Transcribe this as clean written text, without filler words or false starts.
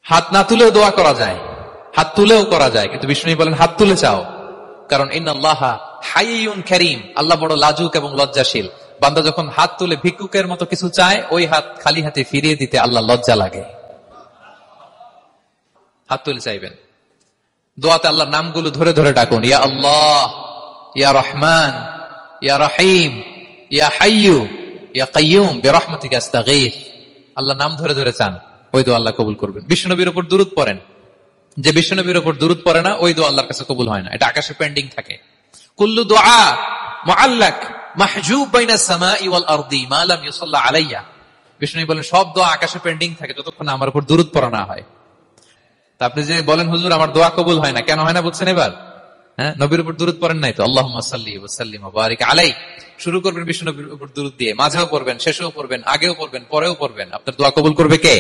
হাত না তুলেও দোয়া করা যায়, হাত তুলেও করা যায়, কিন্তু বিষ্ণু বলেন হাত তুলে চাও, কারণ ইন্নাল্লাহা হাইয়ুন কারীম, আল্লাহ বড় লাজুক এবং লজ্জাশীল। বান্দা যখন হাত তুলে ভিক্ষুকের মতো কিছু চায়, ওই হাত খালি হাতে ফিরিয়ে দিতে আল্লাহ লজ্জা লাগে। হাত তুলে চাইবেন। দোয়াতে আল্লাহর নামগুলো ধরে ধরে ডাকুন, ইয়া আল্লাহ, ইয়া রহমান, ইয়া রহিম, ইয়া হাইয়ু, ইয়া কাইয়ুম বিরহমাতিকা আস্তাগীথ। আল্লাহ নাম ধরে ধরে চান, ওই দোয়া আল্লাহ কবুল করবেন। বিশ্বনবীর উপর দুরূদ পড়েন, যে বিশ্বনবীর উপর দুরূদ পড়ে না, ওই দোয়া আল্লাহর কাছে কবুল হয় না, এটা আকাশে পেন্ডিং থাকে। কুল্লু দুআ মুআল্লাক মাহজুব বাইনা সামাই ওয়াল আরদি মা লাম ইউসাল্লা আলাইয়া। বিষ্ণু বলেন সব দোয়া আকাশে পেন্ডিং থাকে যতক্ষণ আমার উপর দুরূদ পড়া না হয়। তা আপনি যে বলেন হুজুর আমার দোয়া কবুল হয় না, কেন হয় না বুঝছেন এবার? হ্যাঁ, নবীর উপর দুরূদ পড়েন নাই তো। আল্লাহুম্মা সাল্লি ওয়া সাল্লিম ওয়া বারিক আলাইহি। শুরু করবেন বিষ্ণু নবীর উপর দুরূদ দিয়ে, মাঝেও পড়বেন, শেষেও পড়বেন, আগেও পড়বেন, পরেও পড়বেন। আপনার দোয়া কবুল করবে কে?